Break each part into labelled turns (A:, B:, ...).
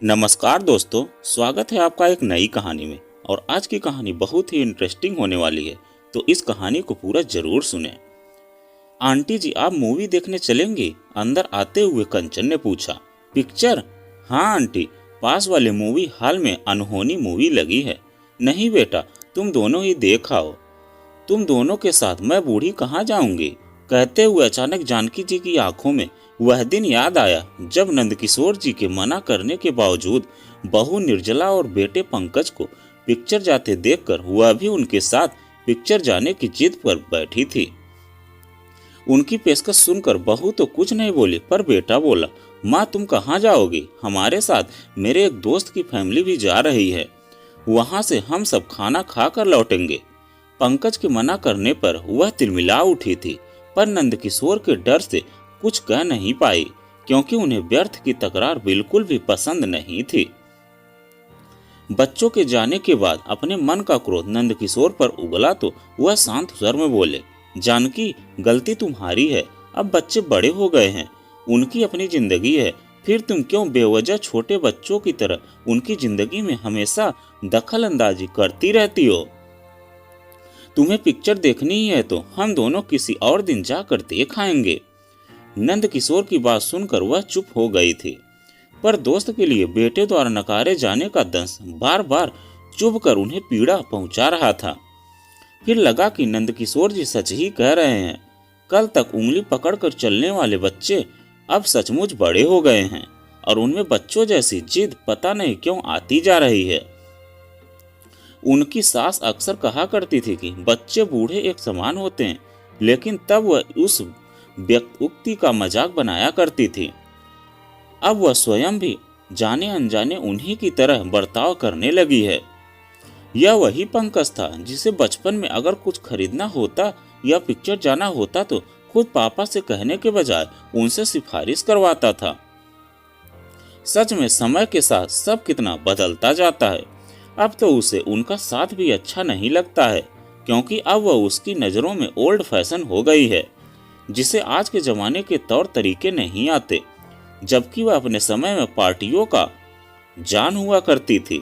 A: नमस्कार दोस्तों, स्वागत है आपका एक नई कहानी में। और आज की कहानी बहुत ही इंटरेस्टिंग होने वाली है, तो इस कहानी को पूरा जरूर सुने। आंटी जी, आप मूवी देखने चलेंगे? अंदर आते हुए कंचन ने पूछा। पिक्चर? हाँ आंटी, पास वाले मूवी हॉल में अनहोनी मूवी लगी है। नहीं बेटा, तुम दोनों ही देख आओ। तुम दोनों के साथ मैं बूढ़ी कहाँ जाऊंगी? कहते हुए अचानक जानकी जी की आंखों में वह दिन याद आया जब नंदकिशोर जी के मना करने के बावजूद बहू निर्जला और बेटे पंकज को पिक्चर जाते देखकर वह भी उनके साथ पिक्चर जाने की जिद पर बैठी थी। उनकी पेशकश सुनकर बहू तो कुछ नहीं बोली, पर बेटा बोला, माँ तुम कहाँ जाओगी? हमारे साथ मेरे एक दोस्त की फैमिली भी जा रही है, वहां से हम सब खाना खा कर लौटेंगे। पंकज के मना करने पर वह तिलमिला उठी थी, पर नंदकिशोर के डर से कुछ कह नहीं पाई, क्योंकि उन्हें व्यर्थ की तकरार बिल्कुल भी पसंद नहीं थी। बच्चों के जाने के बाद अपने मन का क्रोध नंदकिशोर पर उगला तो वह शांत स्वर में बोले, जानकी, गलती तुम्हारी है। अब बच्चे बड़े हो गए हैं, उनकी अपनी जिंदगी है, फिर तुम क्यों बेवजह छोटे बच्चों की तरह उनकी जिंदगी में हमेशा दखल अंदाजी करती रहती हो? तुम्हें पिक्चर देखनी ही है तो हम दोनों किसी और दिन जाकर देख आएंगे। नंदकिशोर की बात सुनकर वह चुप हो गई थी, पर दोस्त के लिए बेटे द्वारा नकारे जाने का दंश बार बार चुभ कर उन्हें पीड़ा पहुंचा रहा था। फिर लगा कि नंदकिशोर जी सच ही कह रहे हैं। कल तक उंगली पकड़कर चलने वाले बच्चे अब सचमुच बड़े हो गए हैं और उनमें बच्चों जैसी जिद पता नहीं क्यों आती जा रही है। उनकी सास अक्सर कहा करती थी कि बच्चे बूढ़े एक समान होते हैं, लेकिन तब वह उस उक्ति का मजाक बनाया करती थी। अब वह स्वयं भी जाने अनजाने उन्हीं की तरह बर्ताव करने लगी है। यह वही पंकज था जिसे बचपन में अगर कुछ खरीदना होता या पिक्चर जाना होता तो खुद पापा से कहने के बजाय उनसे सिफारिश करवाता था। सच में समय के साथ सब कितना बदलता जाता है। अब तो उसे उनका साथ भी अच्छा नहीं लगता है, क्योंकि अब वह उसकी नज़रों में ओल्ड फैशन हो गई है, जिसे आज के जमाने के तौर तरीके नहीं आते, जबकि वह अपने समय में पार्टियों का जान हुआ करती थी।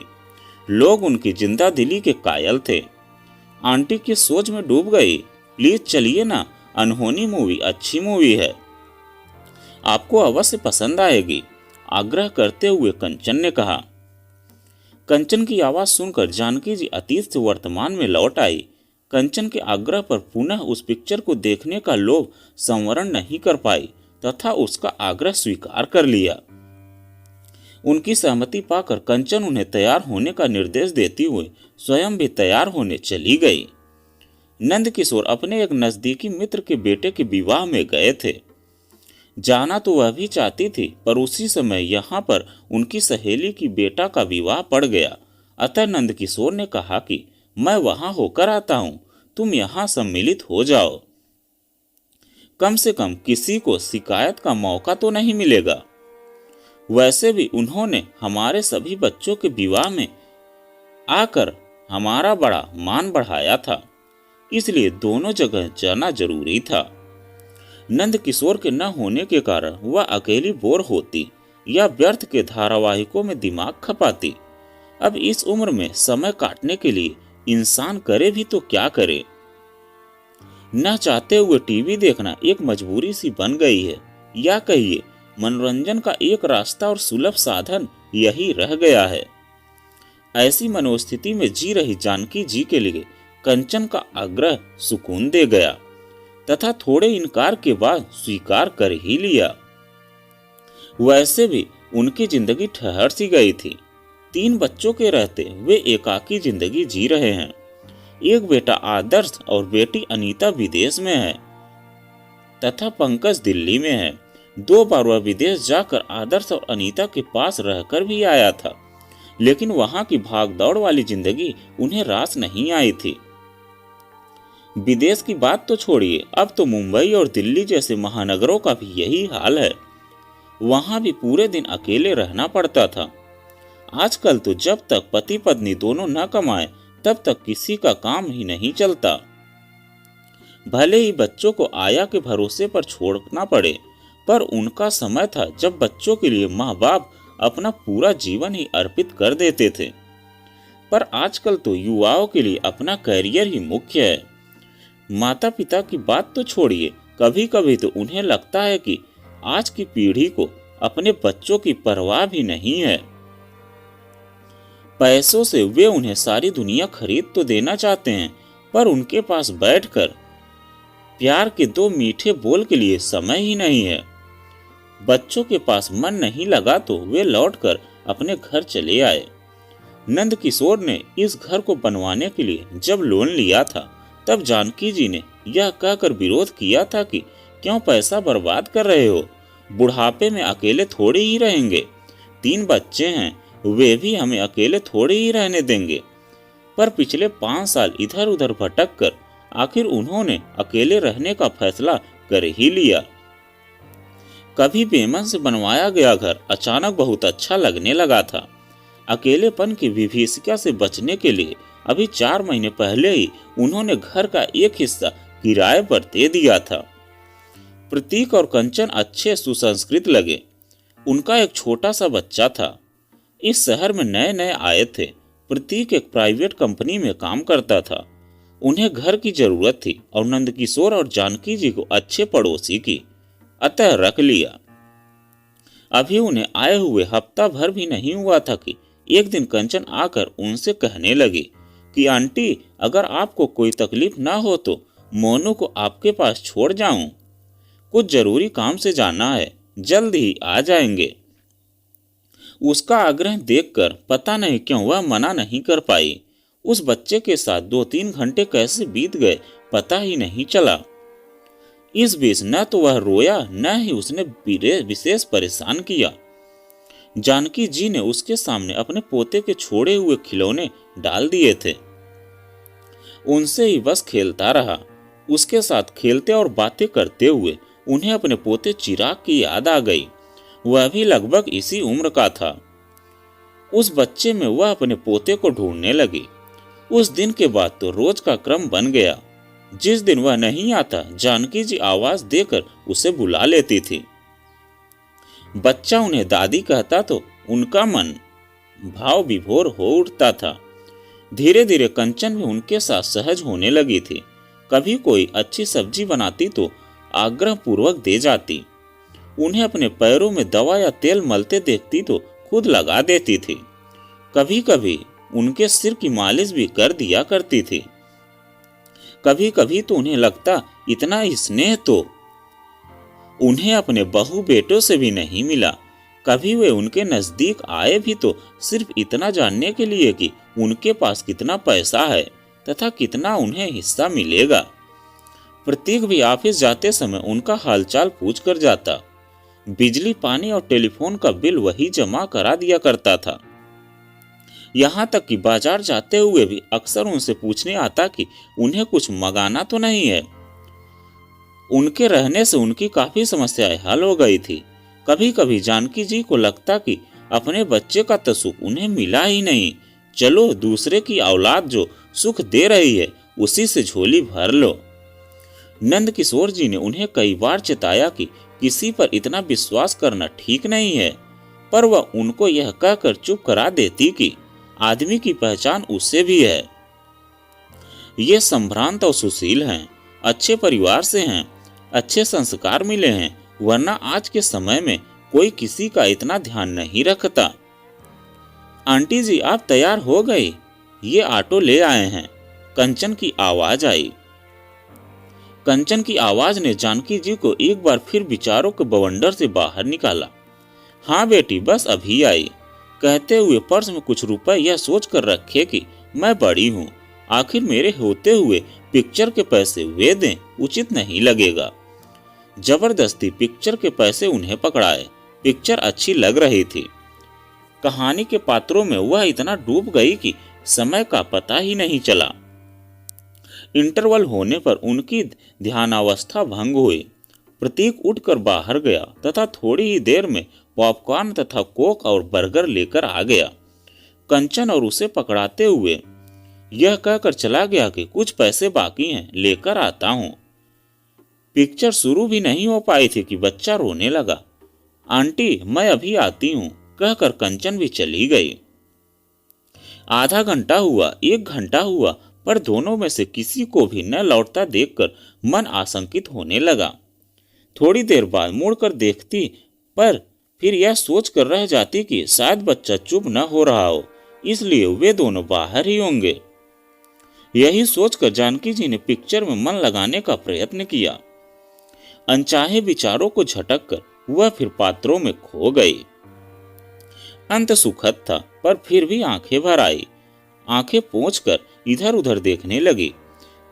A: लोग उनकी जिंदा दिली के कायल थे। आंटी की सोच में डूब गई। प्लीज चलिए ना, अनहोनी मूवी अच्छी मूवी है, आपको अवश्य पसंद आएगी, आग्रह करते हुए कंचन ने कहा। कंचन की आवाज सुनकर जानकी जी अतीत से वर्तमान में लौट आई। कंचन के आग्रह पर पुनः उस पिक्चर को देखने का लोभ संवरण नहीं कर पाई तथा उसका आग्रह स्वीकार कर लिया। उनकी सहमति पाकर कंचन उन्हें तैयार होने का निर्देश देती हुए स्वयं भी तैयार होने चली गई। नंदकिशोर अपने एक नजदीकी मित्र के बेटे के विवाह में गए थे। जाना तो वह भी चाहती थी, पर उसी समय यहाँ पर उनकी सहेली की बेटा का विवाह पड़ गया। अतः नंदकिशोर ने कहा कि मैं वहां होकर आता हूं, तुम यहाँ सम्मिलित हो जाओ। कम से कम किसी को शिकायत का मौका तो नहीं मिलेगा। वैसे भी उन्होंने हमारे सभी बच्चों के विवाह में आकर हमारा बड़ा मान बढ़ाया था, इसलिए दोनों जगह जाना जरूरी था। नंदकिशोर के न होने के कारण वह अकेली बोर होती या व्यर्थ के धारावाहिकों में दिमाग खपाती। अब इस उम्र में समय काटने के लिए इंसान करे भी तो क्या करे। न चाहते हुए टीवी देखना एक मजबूरी सी बन गई है, या कहिए मनोरंजन का एक रास्ता और सुलभ साधन यही रह गया है। ऐसी मनोस्थिति में जी रही जानकी जी के लिए कंचन का आग्रह सुकून दे गया तथा थोड़े इनकार के बाद स्वीकार कर ही लिया। वैसे भी उनकी जिंदगी ठहर सी गई थी। 3 बच्चों के रहते वे एकाकी जिंदगी जी रहे हैं। एक बेटा आदर्श और बेटी अनीता विदेश में है तथा पंकज दिल्ली में है। 2 बार वह विदेश जाकर आदर्श और अनीता के पास रहकर भी आया था, लेकिन वहां की भागदौड़ वाली जिंदगी उन्हें रास नहीं आई थी। विदेश की बात तो छोड़िए, अब तो मुंबई और दिल्ली जैसे महानगरों का भी यही हाल है। वहां भी पूरे दिन अकेले रहना पड़ता था। आजकल तो जब तक पति पत्नी दोनों न कमाए तब तक किसी का काम ही नहीं चलता। भले ही बच्चों को आया के भरोसे पर छोड़ना पड़े, पर उनका समय था जब बच्चों के लिए माँ बाप अपना पूरा जीवन ही अर्पित कर देते थे। पर आजकल तो युवाओं के लिए अपना करियर ही मुख्य है। माता पिता की बात तो छोड़िए, कभी कभी तो उन्हें लगता है कि आज की पीढ़ी को अपने बच्चों की परवाह भी नहीं है। पैसों से वे उन्हें सारी दुनिया खरीद तो देना चाहते हैं, पर उनके पास बैठकर प्यार के दो मीठे बोल के लिए समय ही नहीं है। बच्चों के पास मन नहीं लगा तो वे लौटकर अपने घर चले आए। नंद किशोर ने इस घर को बनवाने के लिए जब लोन लिया था, तब जानकी जी ने यह कहकर विरोध किया था कि क्यों पैसा बर्बाद कर रहे हो, बुढ़ापे में अकेले थोड़े ही रहेंगे, 3 बच्चे हैं, वे भी हमें अकेले थोड़े ही रहने देंगे। पर पिछले 5 साल इधर उधर भटक कर आखिर उन्होंने अकेले रहने का फैसला कर ही लिया। कभी बेमन से बनवाया गया घर अचानक बहुत अच्छा लगने लगा था। अकेलेपन की विभीषिका से बचने के लिए अभी 4 महीने पहले ही उन्होंने घर का एक हिस्सा किराए पर दे दिया था। प्रतीक और कंचन अच्छे सुसंस्कृत लगे। उनका एक छोटा सा बच्चा था। इस शहर में नए नए आए थे। प्रतीक एक प्राइवेट कंपनी में काम करता था। उन्हें घर की जरूरत थी और नंदकिशोर और जानकी जी को अच्छे पड़ोसी की, अतः रख लिया। अभी उन्हें आए हुए हफ्ता भर भी नहीं हुआ था कि एक दिन कंचन आकर उनसे कहने लगी कि आंटी, अगर आपको कोई तकलीफ ना हो तो मोनू को आपके पास छोड़ जाऊं, कुछ जरूरी काम से जाना है, जल्द ही आ जाएंगे। उसका आग्रह देखकर पता नहीं क्यों वह मना नहीं कर पाई। उस बच्चे के साथ 2-3 घंटे कैसे बीत गए पता ही नहीं चला। इस बीच न तो वह रोया, न ही उसने विशेष परेशान किया। जानकी जी ने उसके सामने अपने पोते के छोड़े हुए खिलौने डाल दिए थे। उनसे ही बस खेलता रहा। उसके साथ खेलते और बातें करते हुए उन्हें अपने पोते चिराग की याद आ गई। वह भी लगभग इसी उम्र का था। उस बच्चे में वह अपने पोते को ढूंढने लगी। उस दिन के बाद तो रोज का क्रम बन गया। जिस दिन वह नहीं आता, जानकी जी आवाज देकर उसे बुला लेती थी। बच्चा उन्हें दादी कहता तो उनका मन भाव विभोर हो उठता था। धीरे धीरे कंचन भी उनके साथ सहज होने लगी थी। कभी कोई अच्छी सब्जी बनाती तो आग्रह पूर्वक दे जाती। उन्हें अपने पैरों में दवा या तेल मलते देखती तो खुद लगा देती थी। कभी कभी उनके सिर की मालिश भी कर दिया करती थी। कभी कभी तो उन्हें लगता इतना स्नेह तो उन्हें अपने बहू बेटों से भी नहीं मिला। कभी वे उनके नजदीक आए भी तो सिर्फ इतना जानने के लिए कि उनके पास कितना पैसा है तथा कितना उन्हें हिस्सा मिलेगा। प्रतीक भी ऑफिस जाते समय उनका हालचाल पूछ कर जाता। बिजली, पानी और टेलीफोन का बिल वही जमा करा दिया करता था। यहाँ तक कि बाजार जाते हुए भी अक्सर उनसे पूछने आता कि उन्हें कुछ मंगाना तो नहीं है। उनके रहने से उनकी काफी समस्याएं हल हो गई थी। कभी कभी जानकी जी को लगता कि अपने बच्चे का तो सुख उन्हें मिला ही नहीं, चलो दूसरे की औलाद जो सुख दे रही है उसी से झोली भर लो। नंद किशोर जी ने उन्हें कई बार चेताया कि किसी पर इतना विश्वास करना ठीक नहीं है, पर वह उनको यह कहकर चुप करा देती कि आदमी की पहचान उससे भी है। ये संभ्रांत और सुशील हैं, अच्छे परिवार से हैं, अच्छे संस्कार मिले हैं, वरना आज के समय में कोई किसी का इतना ध्यान नहीं रखता। आंटी जी, आप तैयार हो गई? ये ऑटो ले आए हैं, कंचन की आवाज आई। कंचन की आवाज ने जानकी जी को एक बार फिर विचारों के बवंडर से बाहर निकाला। हाँ बेटी, बस अभी आई, कहते हुए पर्स में कुछ रुपए यह सोच कर रखे कि मैं बड़ी हूँ, आखिर मेरे होते हुए पिक्चर के पैसे वे दें, उचित नहीं लगेगा। जबरदस्ती पिक्चर के पैसे उन्हें पकड़ाए। पिक्चर अच्छी लग रही थी। कहानी के पात्रों में वह इतना डूब गई कि समय का पता ही नहीं चला। इंटरवल होने पर उनकी ध्यानावस्था भंग हुई। प्रतीक उठकर बाहर गया तथा थोड़ी ही देर में पॉपकॉर्न तथा कोक और बर्गर लेकर आ गया। कंचन और उसे पकड़ाते हुए यह कहकर चला गया कि कुछ पैसे बाकी हैं, लेकर आता हूं। पिक्चर शुरू भी नहीं हो पाई थी कि बच्चा रोने लगा। आंटी, मैं अभी आती हूँ, कहकर कंचन भी चली गई। आधा घंटा हुआ, 1 घंटा हुआ, पर दोनों में से किसी को भी न लौटता देखकर मन आशंकित होने लगा। थोड़ी देर बाद मुड़कर देखती, पर फिर यह सोच कर रह जाती कि शायद बच्चा चुप न हो रहा हो, इसलिए वे दोनों बाहर ही होंगे। यही सोचकर जानकी जी ने पिक्चर में मन लगाने का प्रयत्न किया। अनचाहे विचारों को झटक कर वह फिर पात्रों में खो गई। अंत सुखद था, पर फिर भी आंखें भर आई। आंखें पोंछकर इधर उधर देखने लगी।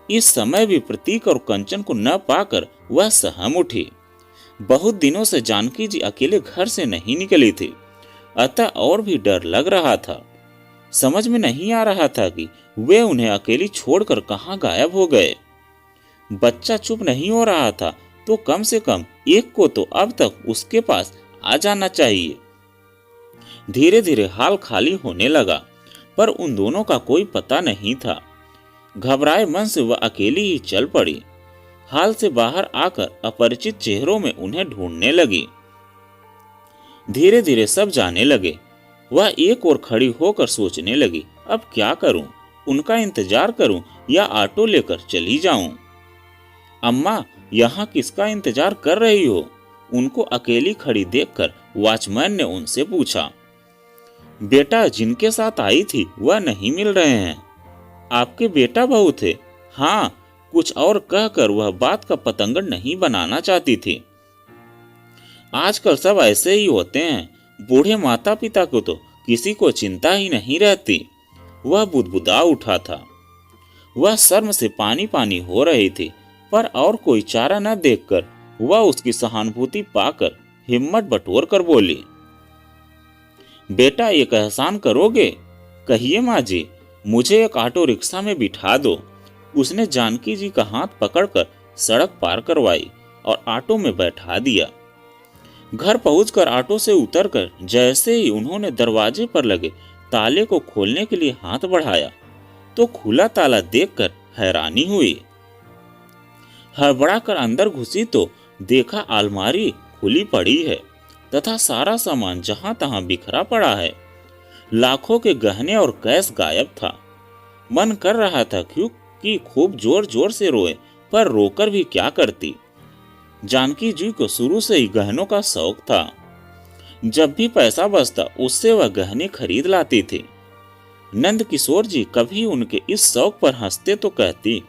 A: इस समय भी प्रतीक और कंचन को न पाकर वह सहम उठी। बहुत दिनों से जानकी जी अकेले घर से नहीं निकली थी, अतः और भी डर लग रहा था। समझ में नहीं आ रहा था कि वे उन्हें अकेली छोड़कर कहां गायब हो गए। बच्चा चुप नहीं हो रहा था तो कम से कम एक को तो अब तक उसके पास आ जाना चाहिए। धीरे धीरे हाल खाली होने लगा, पर उन दोनों का कोई पता नहीं था। घबराए मन से वह अकेली ही चल पड़ी। हाल से बाहर आकर अपरिचित चेहरों में उन्हें ढूंढने लगी। धीरे धीरे सब जाने लगे। वह एक ओर खड़ी होकर सोचने लगी, अब क्या करूं? उनका इंतजार करूं या ऑटो लेकर चली जाऊं? अम्मा, यहाँ किसका इंतजार कर रही हो? उनको अकेली खड़ी देखकर वॉचमैन ने उनसे पूछा। बेटा, जिनके साथ आई थी वह नहीं मिल रहे हैं। आपके बेटा बहू थे? हाँ, कुछ और कहकर वह बात का पतंगड़ नहीं बनाना चाहती थी। आजकल सब ऐसे ही होते हैं। बूढ़े माता पिता को तो किसी को चिंता ही नहीं रहती। वह बुदबुदा उठा था। वह शर्म से पानी पानी हो रही थी, पर और कोई चारा न देखकर वह उसकी सहानुभूति पाकर हिम्मत बटोर कर बोली, बेटा, एक एहसान करोगे? कहिए माँ जी, मुझे एक ऑटो रिक्शा में बिठा दो। उसने जानकी जी का हाथ पकड़कर सड़क पार करवाई और ऑटो में बैठा दिया। घर पहुंचकर ऑटो से उतरकर जैसे ही उन्होंने दरवाजे पर लगे ताले को खोलने के लिए हाथ बढ़ाया तो खुला ताला देखकर हैरानी हुई। हड़बड़ाकर अंदर घुसी तो देखा अलमारी खुली पड़ी है तथा सारा सामान जहां तहां बिखरा पड़ा है। लाखों के गहने और कैश गायब था। मन कर रहा था कि खूब जोर जोर से रोए, पर रोकर भी क्या करती। जानकी जी को शुरू से ही गहनों का शौक था। जब भी पैसा बचता उससे वह गहने खरीद लाती थी। नंद किशोर जी कभी उनके इस शौक पर हंसते तो कहती,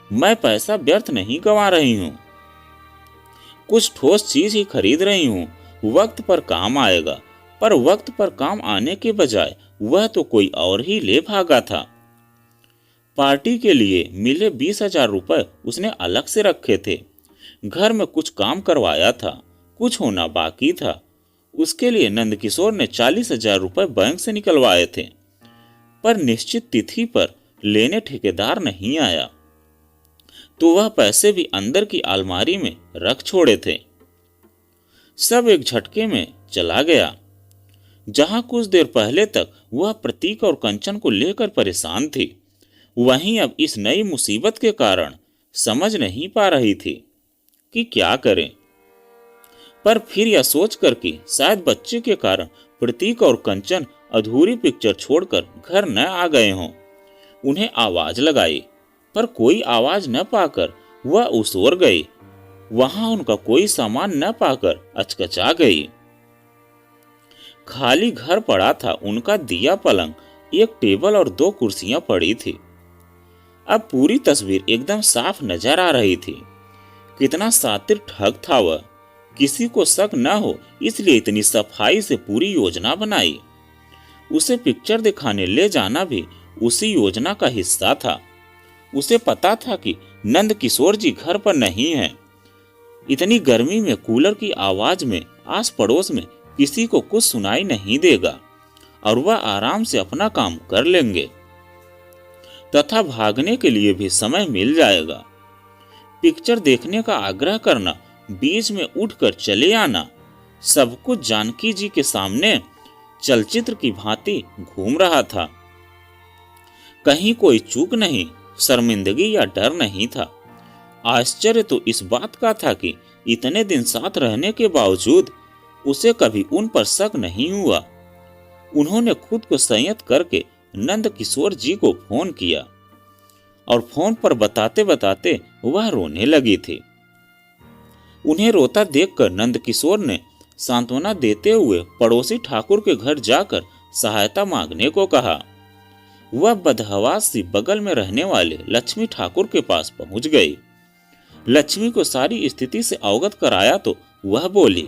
A: मैं पैसा व्यर्थ नहीं गंवा रही हूँ, कुछ ठोस चीज ही खरीद रही हूँ, वक्त पर काम आएगा। पर वक्त पर काम आने के बजाय वह तो कोई और ही ले भागा था। पार्टी के लिए मिले 20,000 रुपए उसने अलग से रखे थे। घर में कुछ काम करवाया था, कुछ होना बाकी था। उसके लिए नंदकिशोर ने 40,000 रुपए बैंक से निकलवाए थे, पर निश्चित तिथि पर लेने ठेकेदार नहीं आया, तो वह पैसे भी अंदर की अलमारी में रख छोड़े थे। सब एक झटके में चला गया। जहां कुछ देर पहले तक वह प्रतीक और कंचन को लेकर परेशान थी, वहीं अब इस नई मुसीबत के कारण समझ नहीं पा रही थी कि क्या करें। पर फिर यह सोचकर कि शायद बच्चे के कारण प्रतीक और कंचन अधूरी पिक्चर छोड़कर घर न आ गए हों, उन्हें आवाज लगाई, पर कोई आवाज न पाकर वह उस ओर गई। वहां उनका कोई सामान न पाकर अचकचा गई। खाली घर पड़ा था। उनका दिया पलंग, एक टेबल और 2 कुर्सियां पड़ी थी। अब पूरी तस्वीर एकदम साफ नजर आ रही थी। कितना शातिर ठग था वह। किसी को शक न हो इसलिए इतनी सफाई से पूरी योजना बनाई। उसे पिक्चर दिखाने ले जाना भी उसी योजना का हिस्सा था। उसे पता था कि नंद किशोर जी घर पर नहीं हैं। इतनी गर्मी में कूलर की आवाज में आस पड़ोस में किसी को कुछ सुनाई नहीं देगा और वह आराम से अपना काम कर लेंगे तथा भागने के लिए भी समय मिल जाएगा। पिक्चर देखने का आग्रह करना, बीच में उठकर चले आना, सब कुछ जानकी जी के सामने चलचित्र की भांति घूम रहा था। कहीं कोई चूक नहीं, शर्मिंदगी या डर नहीं था। आश्चर्य तो इस बात का था कि इतने दिन साथ रहने के बावजूद उसे कभी उन पर शक नहीं हुआ उन्होंने खुद को संयत करके नंद किशोर जी को फोन किया और फोन पर बताते बताते वह रोने लगी थी। उन्हें रोता देखकर नंद किशोर ने सांत्वना देते हुए पड़ोसी ठाकुर के घर जाकर सहायता मांगने को कहा। वह बदहवास सी बगल में रहने वाले लक्ष्मी ठाकुर के पास पहुंच गई। लक्ष्मी को सारी स्थिति से अवगत कराया तो वह बोली,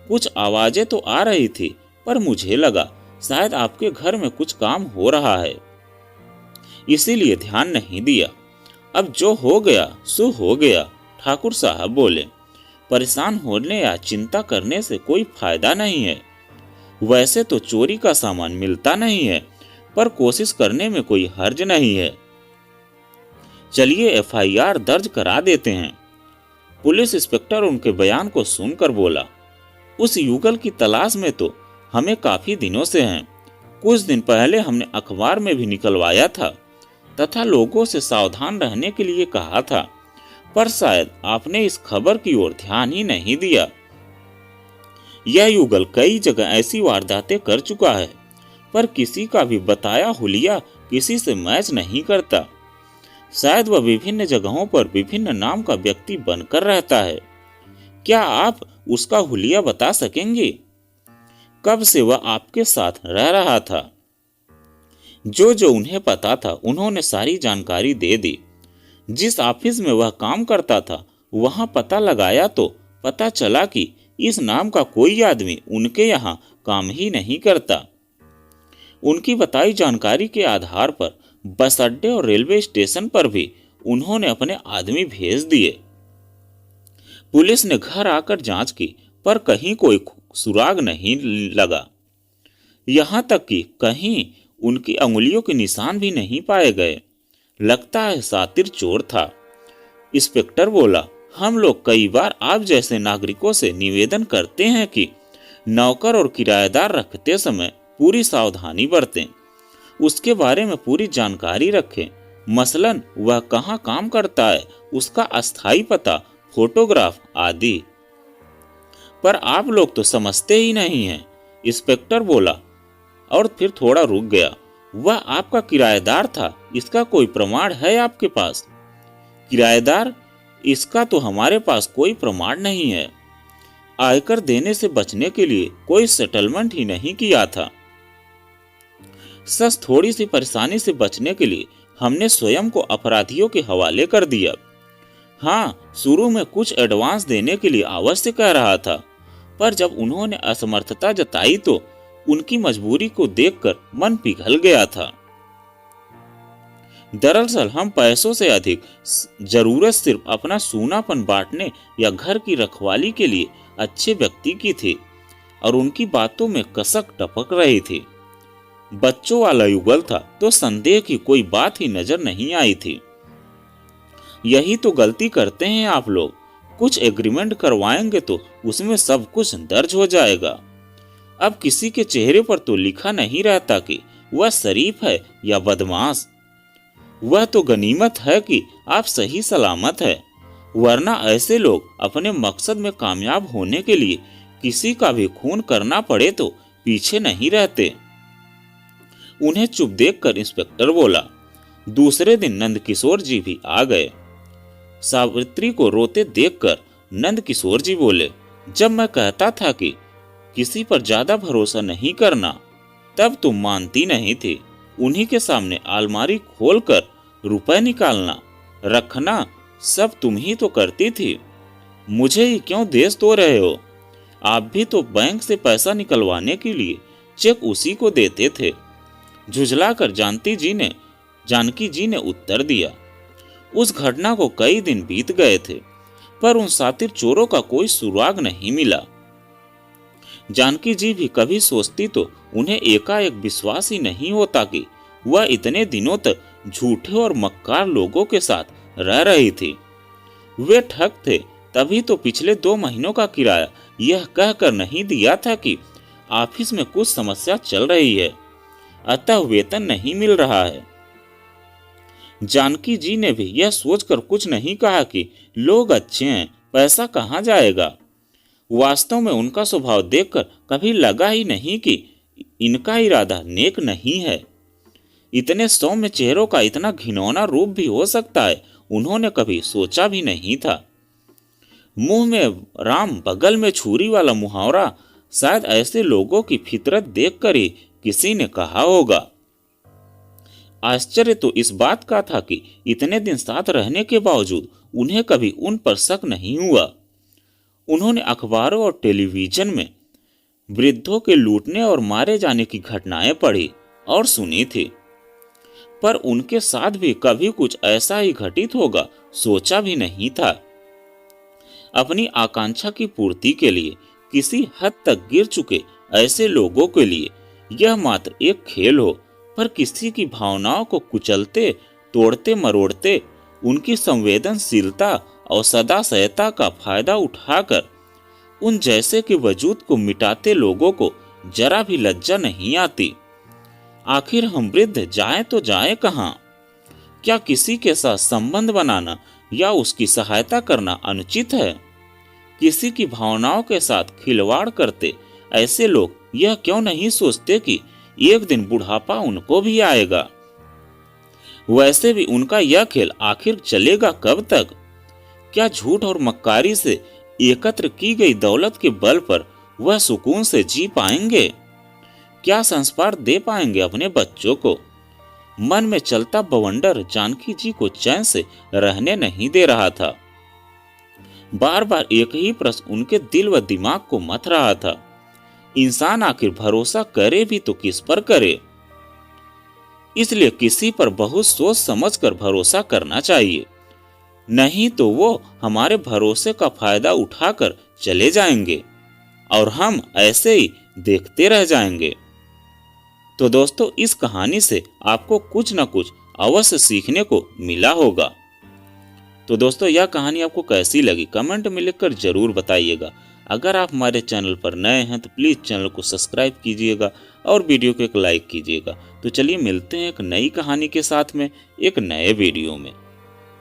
A: कुछ आवाजें तो आ रही थी, पर मुझे लगा शायद आपके घर में कुछ काम हो रहा है, इसीलिए ध्यान नहीं दिया। अब जो हो गया सो हो गया। ठाकुर साहब बोले, परेशान होने या चिंता करने से कोई फायदा नहीं है। वैसे तो चोरी का सामान मिलता नहीं है, पर कोशिश करने में कोई हर्ज नहीं है। चलिए एफआईआर दर्ज करा देते हैं। पुलिस इंस्पेक्टर उनके बयान को सुनकर बोला, उस युगल की तलाश में तो हमें काफी दिनों से हैं। कुछ दिन पहले हमने अखबार में भी निकलवाया था तथा लोगों से सावधान रहने के लिए कहा था, पर शायद आपने इस खबर की ओर ध्यान ही नहीं दिया। यह युगल कई जगह ऐसी वारदातें कर चुका है, पर किसी का भी बताया हुलिया किसी से मैच नहीं करता। शायद वह विभिन्न जगहों पर विभिन्न नाम का व्यक्ति बनकर रहता है। क्या आप उसका हुलिया बता सकेंगे? कब से वह आपके साथ रह रहा था? जो जो उन्हें पता था उन्होंने सारी जानकारी दे दी। जिस ऑफिस में वह काम करता था वहां पता लगाया तो पता चला कि इस नाम का कोई आदमी उनके यहाँ काम ही नहीं करता। उनकी बताई जानकारी के आधार पर बस अड्डे और रेलवे स्टेशन पर भी उन्होंने अपने आदमी भेज दिए। पुलिस ने घर आकर जांच की, पर कहीं कोई सुराग नहीं लगा। यहां तक कि कहीं उनकी अंगुलियों के निशान भी नहीं पाए गए। लगता है शातिर चोर था। इंस्पेक्टर बोला, हम लोग कई बार आप जैसे नागरिकों से निवेदन करते हैं कि नौकर और किराएदार रखते समय पूरी सावधानी बरतें, उसके बारे में पूरी जानकारी रखें। मसलन वह कहाँ काम करता है, उसका अस्थायी पता, फोटोग्राफ आदि। पर आप लोग तो समझते ही नहीं हैं, इंस्पेक्टर बोला और फिर थोड़ा रुक गया। वह आपका किराएदार था, इसका कोई प्रमाण है आपके पास? किराएदार? इसका तो हमारे पास कोई प्रमाण नहीं है। आयकर देने से बचने के लिए कोई सेटलमेंट ही नहीं किया था। सच थोड़ी सी परेशानी से बचने के लिए हमने स्वयं को अपराधियों के हवाले कर दिया। हाँ, शुरू में कुछ एडवांस देने के लिए अवश्य कह रहा था, पर जब उन्होंने असमर्थता जताई तो उनकी मजबूरी को देखकर मन पिघल गया था। दरअसल हम पैसों से अधिक जरूरत सिर्फ अपना सूनापन बांटने या घर की रखवाली के लिए अच्छे व्यक्ति की थी, और उनकी बातों में कसक टपक रही थी। बच्चों वाला युगल था तो संदेह की कोई बात ही नजर नहीं आई थी। यही तो गलती करते हैं आप लोग। कुछ एग्रीमेंट करवाएंगे तो उसमें सब कुछ दर्ज हो जाएगा। अब किसी के चेहरे पर तो लिखा नहीं रहता कि वह शरीफ है या बदमाश। वह तो गनीमत है कि आप सही सलामत है, वरना ऐसे लोग अपने मकसद में कामयाब होने के लिए किसी का भी खून करना पड़े तो पीछे नहीं रहते। उन्हें चुप देखकर इंस्पेक्टर बोला। दूसरे दिन नंद किशोर जी भी आ गए। सावित्री को रोते देखकर नंद किशोर जी बोले, जब मैं कहता था कि किसी पर ज्यादा भरोसा नहीं करना, तब तुम मानती नहीं थी। उन्हीं के सामने अलमारी खोलकर रुपए निकालना, रखना सब तुम ही तो करती थी। मुझे ही क्यों देश दो रहे हो? आप भी तो बैंक से पैसा निकलवाने के लिए चेक उसी को देते थे। झुझलाकर जानकी जी ने उत्तर दिया। उस घटना को कई दिन बीत गए थे, पर उन शातिर चोरों का कोई सुराग नहीं मिला। जानकी जी भी कभी सोचती तो उन्हें एकाएक विश्वास ही नहीं होता कि वह इतने दिनों तक झूठे और मक्कार लोगों के साथ रह रही थी। वे ठग थे, तभी तो पिछले 2 महीनों का किराया यह कहकर नहीं दिया था कि ऑफिस में कुछ समस्या चल रही है, अतः वेतन नहीं मिल रहा है। जानकी जी ने भी यह सोचकर कुछ नहीं कहा कि लोग अच्छे हैं, पैसा कहाँ जाएगा। वास्तव में उनका स्वभाव देखकर कभी लगा ही नहीं कि इनका इरादा नेक नहीं है। इतने सौम्य चेहरों का इतना घिनौना रूप भी हो सकता है, उन्होंने कभी सोचा भी नहीं था। मुंह में राम बगल में छुरी वाला मुहावरा शायद ऐसे लोगों की फितरत देखकर ही किसी ने कहा होगा। आश्चर्य तो इस बात का था कि इतने दिन साथ रहने के बावजूद उन्हें कभी उन पर शक नहीं हुआ। उन्होंने अखबारों और टेलीविजन में वृद्धों के लूटने और मारे जाने की घटनाएं पढ़ी और सुनी थी, पर उनके साथ भी कभी कुछ ऐसा ही घटित होगा सोचा भी नहीं था। अपनी आकांक्षा की पूर्ति के लिए किसी हद तक गिर चुके ऐसे लोगों के लिए यह मात्र एक खेल हो, पर किसी की भावनाओं को कुचलते, तोड़ते मरोड़ते, उनकी संवेदनशीलता और सदाशयता का फायदा उठाकर उन जैसे के वजूद को मिटाते लोगों को जरा भी लज्जा नहीं आती। आखिर हम वृद्ध जाएं तो जाएं कहां? क्या किसी के साथ संबंध बनाना या उसकी सहायता करना अनुचित है? किसी की भावनाओं के साथ खिलवाड़ करते ऐसे लोग यह क्यों नहीं सोचते कि एक दिन बुढ़ापा उनको भी आएगा? वैसे भी उनका यह खेल आखिर चलेगा कब तक? क्या झूठ और मक्कारी से एकत्र की गई दौलत के बल पर वह सुकून से जी पाएंगे? क्या संस्कार दे पाएंगे अपने बच्चों को? मन में चलता बवंडर जानकी जी को चैन से रहने नहीं दे रहा था। बार बार एक ही प्रश्न उनके दिल व दिमाग को मथ रहा था। इंसान आखिर भरोसा करे भी तो किस पर करे? इसलिए किसी पर बहुत सोच समझकर भरोसा करना चाहिए, नहीं तो वो हमारे भरोसे का फायदा उठाकर चले जाएंगे और हम ऐसे ही देखते रह जाएंगे। तो दोस्तों, इस कहानी से आपको कुछ न कुछ अवश्य सीखने को मिला होगा। तो दोस्तों, यह कहानी आपको कैसी लगी कमेंट में लिखकर जरूर बताइएगा। अगर आप हमारे चैनल पर नए हैं तो प्लीज़ चैनल को सब्सक्राइब कीजिएगा और वीडियो को एक लाइक कीजिएगा। तो चलिए मिलते हैं एक नई कहानी के साथ में एक नए वीडियो में।